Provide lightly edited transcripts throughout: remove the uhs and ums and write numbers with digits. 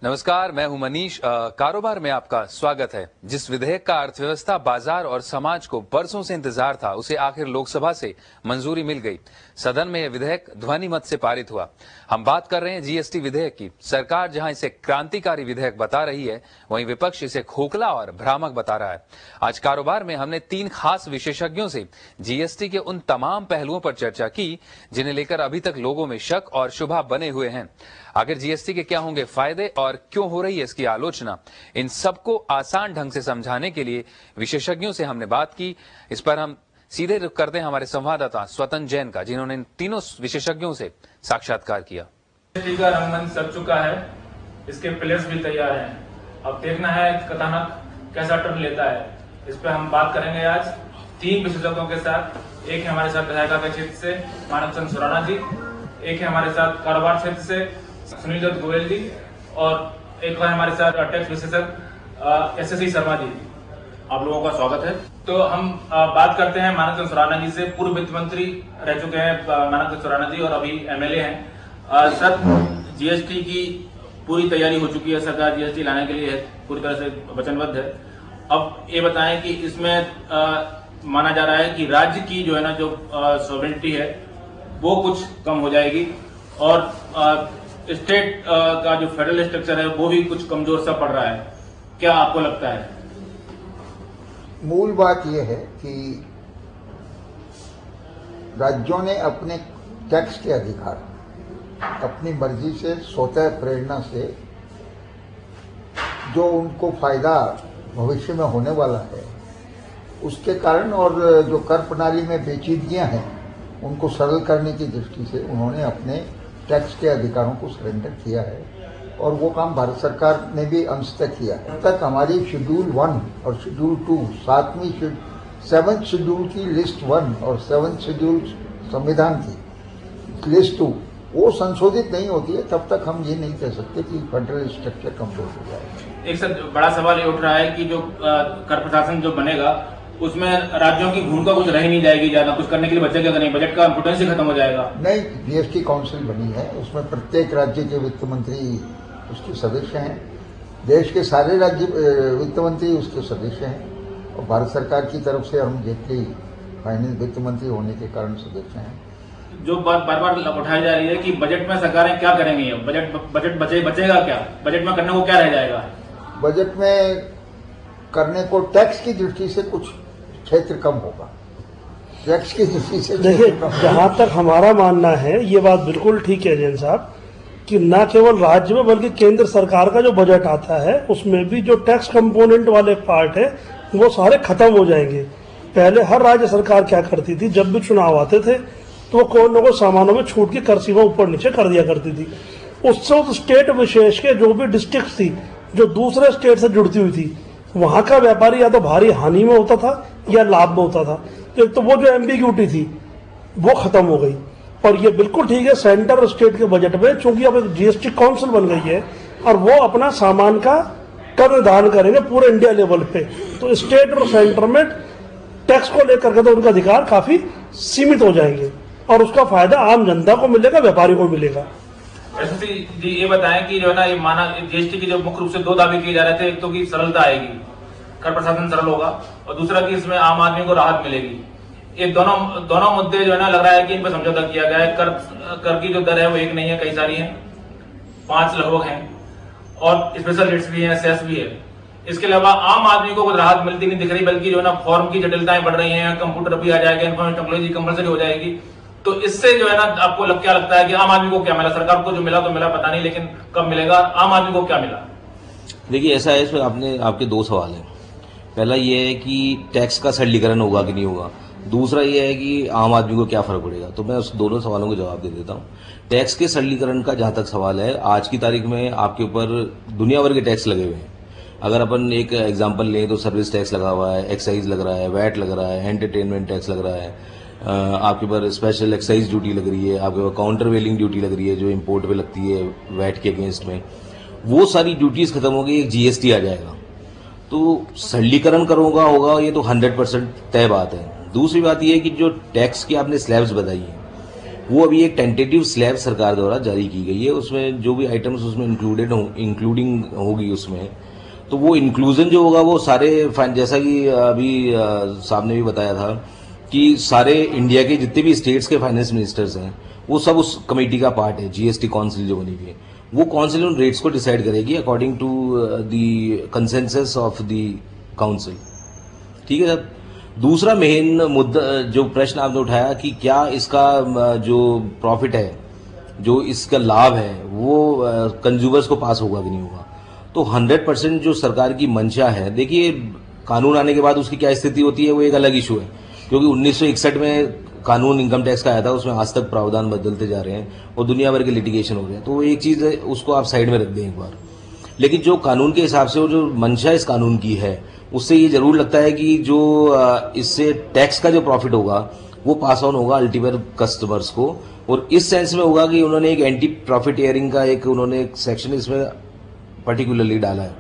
नमस्कार, मैं हूं मनीष। कारोबार में आपका स्वागत है। जिस विधेयक का अर्थव्यवस्था, बाजार और समाज को बरसों से इंतजार था, उसे आखिर लोकसभा से मंजूरी मिल गई। सदन में यह विधेयक ध्वनि मत से पारित हुआ। हम बात कर रहे हैं जीएसटी विधेयक की। सरकार जहां इसे क्रांतिकारी विधेयक बता रही है, वहीं विपक्ष इसे खोखला और भ्रामक बता रहा है। आज कारोबार में हमने 3 खास विशेषज्ञों से जीएसटी के उन तमाम पहलुओं पर चर्चा की जिन्हें लेकर अभी तक लोगों में शक और शुबा बने हुए हैं। आखिर जीएसटी के क्या होंगे फायदे और क्यों हो रही है इसकी आलोचना, इन सबको आसान ढंग से समझाने के लिए विशेषज्ञों से हमने बात की। इस पर हम सीधे रुख करते हैं हमारे संवाददाता स्वतंत्र जैन का, जिन्होंने इन तीनों विशेषज्ञों से साक्षात्कार किया। जीएसटी का रंगमंच सज चुका है, इसके प्लेयर्स भी तैयार हैं। अब देखना है कथानक कैसा टर्न लेता है। इस पर हम बात करेंगे आज 3 विशेषज्ञों के साथ। एक है हमारे साथ विधायिका के क्षेत्र से मानव चंद्र सुराणा जी, एक है हमारे साथ कारोबार क्षेत्र से सुनील दत्त गोयल जी, और एक है हमारे साथ टैक्स विशेषज्ञ एसएससी शर्मा जी। आप लोगों का स्वागत है। तो हम बात करते हैं मानव चंद्र सुराणा जी से। पूर्व वित्त मंत्री रह चुके हैं मानव चंद्र सुराणा जी, और अभी एमएलए हैं। सर, जीएसटी की पूरी तैयारी हो चुकी है, सरकार जीएसटी लाने के लिए पूरी तरह से वचनबद्ध है। अब ये बताएं कि इसमें माना जा रहा है कि राज्य की जो है ना, जो सॉवरेनिटी है वो कुछ कम हो जाएगी, और स्टेट का जो फेडरल स्ट्रक्चर है वो भी कुछ कमजोर सा पड़ रहा है। क्या आपको लगता है? मूल बात यह है कि राज्यों ने अपने टैक्स के अधिकार अपनी मर्जी से, स्वतः प्रेरणा से, जो उनको फायदा भविष्य में होने वाला है उसके कारण, और जो कर प्रणाली में पेचीदगियां हैं उनको सरल करने की दृष्टि से उन्होंने अपने टैक्स के अधिकारों को सरेंडर किया है, और वो काम भारत सरकार ने भी अंशतः किया है। अब तक हमारी शेड्यूल 1 और शेड्यूल 2, 7वें शेड्यूल की लिस्ट 1 और 7वें शेड्यूल संविधान की लिस्ट 2 वो संशोधित नहीं होती है, तब तक हम ये नहीं कह सकते कि फेडरल स्ट्रक्चर कमजोर हो जाएगा। एक सर बड़ा सवाल ये उठ रहा है कि जो कर प्रशासन जो बनेगा उसमें राज्यों की भूमिका कुछ रह नहीं जाएगी, ज्यादा कुछ करने के लिए बचेगा नहीं, बजट का इम्पोर्टेंस ही खत्म हो जाएगा। नहीं, जीएसटी काउंसिल बनी है, उसमें प्रत्येक राज्य के वित्त मंत्री उसके सदस्य हैं, देश के सारे राज्य वित्त मंत्री उसके सदस्य हैं, और भारत सरकार की तरफ से अरुण जेटली फाइनेंस वित्त मंत्री होने के कारण सदस्य हैं। जो बात बार बार उठाई जा रही है कि बजट में सरकारें क्या करेंगी, बजट बचेगा क्या, बजट में करने को क्या रह जाएगा? बजट में करने को टैक्स की दृष्टि से कुछ क्षेत्र कम होगा, टैक्स की दृष्टि से। देखिए, जहां तक हमारा मानना है, ये बात बिल्कुल ठीक है जैन साहब, कि न केवल राज्य में बल्कि केंद्र सरकार का जो बजट आता है उसमें भी जो टैक्स कंपोनेंट वाले पार्ट है वो सारे खत्म हो जाएंगे। पहले हर राज्य सरकार क्या करती थी, जब भी चुनाव आते थे तो कोई न कोई सामानों में छूट की कर सीमा ऊपर नीचे कर दिया करती थी। उससे उस स्टेट विशेष के जो भी डिस्ट्रिक्ट थी जो दूसरे स्टेट से जुड़ती हुई थी, वहां का व्यापारी या तो भारी हानि में होता था या लाभ में होता था। तो वो जो एम्बिग्यूटी थी वो खत्म हो गई। और ये बिल्कुल ठीक है, सेंटर और स्टेट के बजट में चूंकि अब एक जीएसटी काउंसिल बन गई है और वो अपना सामान का कर निर्धारण करेंगे पूरे इंडिया लेवल पे, तो स्टेट और सेंटर में टैक्स को लेकर के तो उनका अधिकार काफी सीमित हो जाएंगे, और उसका फायदा आम जनता को मिलेगा, व्यापारी को मिलेगा। एसएससी जी, ये बताएं कि जो है ना, ये माना जीएसटी की जो मुख्य रूप से 2 दावे किए जा रहे थे, एक तो कि सरलता आएगी, कर प्रशासन सरल होगा, और दूसरा कि इसमें आम आदमी को राहत मिलेगी। ये दोनों मुद्दे जो है ना, लग रहा है कि इन पर समझौता किया गया है। कर की जो दर है वो एक नहीं है, कई सारी है, 5 लगभग है, और स्पेशल रेट्स भी है, सेस भी है। इसके अलावा आम आदमी को कुछ राहत मिलती नहीं दिख रही, बल्कि जो है ना फॉर्म की जटिलताएं बढ़ रही हैं, कंप्यूटर भी आ जाएगा, इन्फॉर्मेशन टेक्नोलॉजी कंपलसरी हो जाएगी। तो इससे जो है ना, आपको क्या लगता है कि आम आदमी को क्या मिला? सरकार को जो मिला तो मिला, पता नहीं, लेकिन कब मिलेगा? आम आदमी को क्या मिला? देखिए, ऐसा है, इसमें आपके 2 सवाल हैं। पहला ये है कि टैक्स का सरलीकरण होगा कि नहीं होगा, दूसरा ये है कि आम आदमी को क्या फर्क पड़ेगा। तो मैं उस दोनों सवालों को जवाब दे देता हूँ। टैक्स के सरलीकरण का जहां तक सवाल है, आज की तारीख में आपके ऊपर दुनिया भर के टैक्स लगे हुए हैं। अगर अपन एक एग्जांपल लें तो सर्विस टैक्स लगा हुआ है, एक्साइज लग रहा है, वैट लग रहा है, एंटरटेनमेंट टैक्स लग रहा है, आपके ऊपर स्पेशल एक्साइज ड्यूटी लग रही है, आपके ऊपर काउंटर वेलिंग ड्यूटी लग रही है जो इम्पोर्ट पे लगती है वैट के अगेंस्ट में। वो सारी ड्यूटीज खत्म हो गई, एक जीएसटी आ जाएगा, तो सरलीकरण करोगा होगा, ये तो 100% तय बात है। दूसरी बात यह है कि जो टैक्स की आपने स्लैब्स बताई है, वो अभी एक टेंटेटिव स्लैब सरकार द्वारा जारी की गई है। उसमें जो भी आइटम्स उसमें इंक्लूडिंग होगी उसमें, तो वो इंक्लूजन जो होगा वो सारे जैसा कि अभी साहब ने भी बताया था कि सारे इंडिया के जितने भी स्टेट्स के फाइनेंस मिनिस्टर्स हैं वो सब उस कमेटी का पार्ट है। जीएसटी काउंसिल जो बनी हुई है वो काउंसिल उन रेट्स को डिसाइड करेगी according to the consensus of the council. ठीक है सर। दूसरा मेन मुद्दा जो प्रश्न आपने उठाया कि क्या इसका जो प्रॉफिट है, जो इसका लाभ है, वो कंज्यूमर्स को पास होगा कि नहीं होगा, तो 100% जो सरकार की मंशा है। देखिए, कानून आने के बाद उसकी क्या स्थिति होती है वो एक अलग इशू है, क्योंकि 1961 में कानून इनकम टैक्स का आया था, उसमें आज तक प्रावधान बदलते जा रहे हैं और दुनिया भर के लिटिगेशन हो रहे हैं। तो वो एक चीज है, उसको आप साइड में रख दें एक बार। लेकिन जो कानून के हिसाब से वो जो मंशा इस कानून की है, उससे ये जरूर लगता है कि जो इससे टैक्स का जो प्रॉफिट होगा वो पास ऑन होगा अल्टीमेट कस्टमर्स को। और इस सेंस में होगा कि उन्होंने एक एंटी प्रॉफिटियरिंग का एक सेक्शन इसमें पर्टिकुलरली डाला है।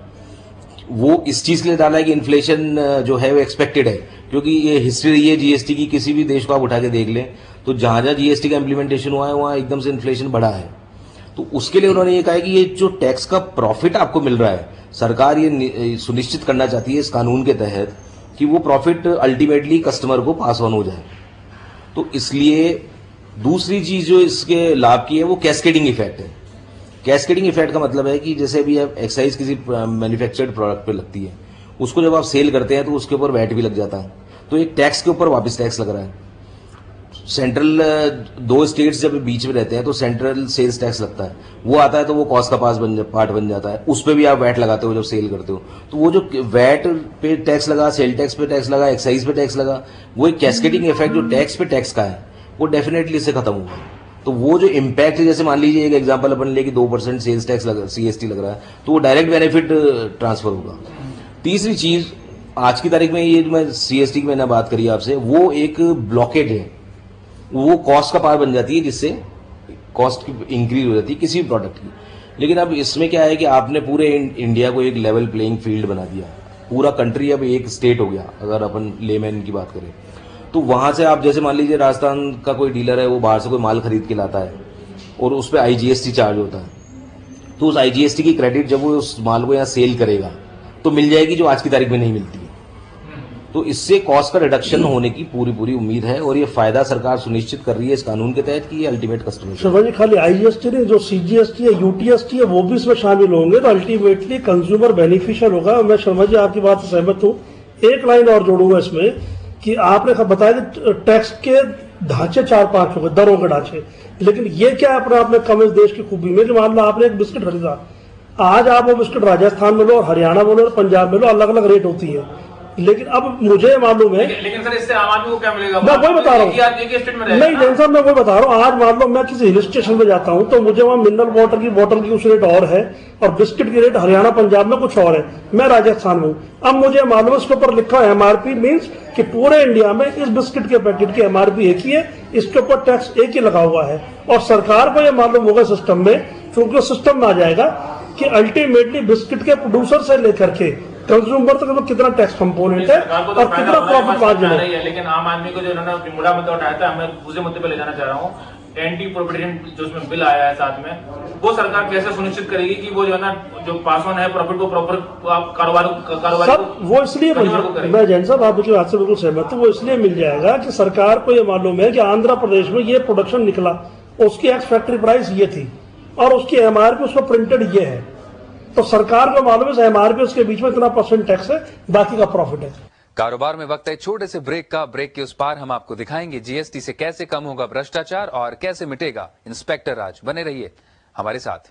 वो इस चीज के लिए डाला है कि इन्फ्लेशन जो है वो एक्सपेक्टेड है, क्योंकि ये हिस्ट्री रही है जीएसटी की। किसी भी देश को आप उठा के देख लें तो जहां जहां जीएसटी का इम्प्लीमेंटेशन हुआ है वहां एकदम से इन्फ्लेशन बढ़ा है। तो उसके लिए उन्होंने ये कहा है कि ये जो टैक्स का प्रॉफिट आपको मिल रहा है, सरकार ये सुनिश्चित करना चाहती है इस कानून के तहत कि वो प्रॉफिट अल्टीमेटली कस्टमर को पास ऑन हो जाए। तो इसलिए दूसरी चीज जो इसके लाभ की है वो कैस्केडिंग इफेक्ट है। कैस्केडिंग इफेक्ट का मतलब है कि जैसे अभी एक्साइज किसी मैन्युफैक्चर्ड प्रोडक्ट पे लगती है, उसको जब आप सेल करते हैं तो उसके ऊपर वैट भी लग जाता है, तो एक टैक्स के ऊपर वापस टैक्स लग रहा है। सेंट्रल दो स्टेट्स जब बीच में रहते हैं तो सेंट्रल सेल्स टैक्स लगता है, वो आता है तो वो कॉस्ट का पार्ट बन जाता है। उस पर भी आप वैट लगाते हो जब सेल करते हो, तो वो जो वैट पे टैक्स लगा, सेल टैक्स पे टैक्स लगा, एक्साइज पे टैक्स लगा, वो एक कैस्केडिंग इफेक्ट जो टैक्स पे टैक्स का है वो डेफिनेटली इससे खत्म होगा। तो वो जो इम्पैक्ट है, जैसे मान लीजिए एक एग्जांपल अपन ले कि 2% सेल्स टैक्स सीएसटी लग रहा है, तो वो डायरेक्ट बेनिफिट ट्रांसफर होगा। तीसरी चीज, आज की तारीख में ये जो मैं सीएसटी की मैंने बात करी आपसे, वो एक ब्लॉकेज है, वो कॉस्ट का पार्ट बन जाती है, जिससे कॉस्ट की इंक्रीज हो जाती है किसी भी प्रोडक्ट की। लेकिन अब इसमें क्या है कि आपने पूरे इंडिया को एक लेवल प्लेइंग फील्ड बना दिया, पूरा कंट्री अब एक स्टेट हो गया। अगर अपन लेमैन की बात करें तो वहां से आप जैसे मान लीजिए राजस्थान का कोई डीलर है, वो बाहर से कोई माल खरीद के लाता है और उस पर आईजीएसटी चार्ज होता है, तो उस आईजीएसटी की क्रेडिट जब वो उस माल को यहाँ सेल करेगा तो मिल जाएगी, जो आज की तारीख में नहीं मिलती है। तो इससे कॉस्ट का रिडक्शन होने की पूरी उम्मीद है और ये फायदा सरकार सुनिश्चित कर रही है इस कानून के तहत कि ये अल्टीमेट कस्टमर। शर्मा जी, खाली आईजीएसटी नहीं, जो सीजीएसटी है, यूटीएसटी है, वो भी इसमें शामिल होंगे तो अल्टीमेटली कंज्यूमर बेनिफिशियल होगा। मैं शर्मा जी आपकी बात से सहमत हूँ। एक लाइन और जोड़ूंगा इसमें कि आपने बताया कि टैक्स के ढांचे 4-5 हो गए, दरों के ढांचे, लेकिन ये क्या अपने आप में कम इस देश की खूबी में कि मान लो आपने एक बिस्किट खरीदा, आज आप वो बिस्किट राजस्थान में लो और हरियाणा में लो और पंजाब में लो, अलग अलग रेट होती है। लेकिन अब मुझे मालूम है, लेकिन सर इससे आम आदमी को क्या मिलेगा? मैं वही बता रहा हूँ, नहीं जैन साहब मैं वही बता रहा हूँ। आज मान लो मैं किसी हिल स्टेशन में जाता हूँ तो मुझे वहाँ मिनरल वाटर की बोतल की उस रेट और है और बिस्किट की रेट हरियाणा पंजाब में कुछ और है, मैं राजस्थान में हूँ। अब मुझे मालूम है इसके ऊपर लिखा है एमआरपी, मीन्स कि पूरे इंडिया में इस बिस्किट के पैकेट की एमआरपी एक ही है, इसके ऊपर टैक्स एक ही लगा हुआ है और सरकार को यह मालूम होगा सिस्टम में, क्योंकि सिस्टम में आ जाएगा कि अल्टीमेटली बिस्किट के प्रोड्यूसर से लेकर के कंज्यूमर तक कितना टैक्स कंपोनेंट है और कितना प्रॉफिट मार्जिन है। लेकिन आम आदमी को जो इन्होंने मुद्दा उठाया था, मैं दूसरे मुद्दे पे ले जाना चाह रहा हूँ। एंटी प्रोफिटेंट जो उसमें बिल आया है साथ में, वो सरकार कैसे सुनिश्चित करेगी कि वो जो है ना जो पास ऑन है प्रॉफिट को प्रॉपर कारोबार वो इसलिए मैं जैन साहब आपकी बात से बिल्कुल सहमत हूँ। वो इसलिए मिल जाएगा कि सरकार को ये मालूम है कि आंध्र प्रदेश में ये प्रोडक्शन निकला, उसकी एक्स फैक्ट्री प्राइस ये थी और उसकी एमआरपी उसको प्रिंटेड ये है, तो सरकार को मालूम है एमआरपी उसके बीच में इतना % टैक्स है, बाकी का प्रॉफिट है। कारोबार में वक्त है छोटे से ब्रेक का। ब्रेक के उस पार हम आपको दिखाएंगे जीएसटी से कैसे कम होगा भ्रष्टाचार और कैसे मिटेगा इंस्पेक्टर राज। बने रहिए हमारे साथ।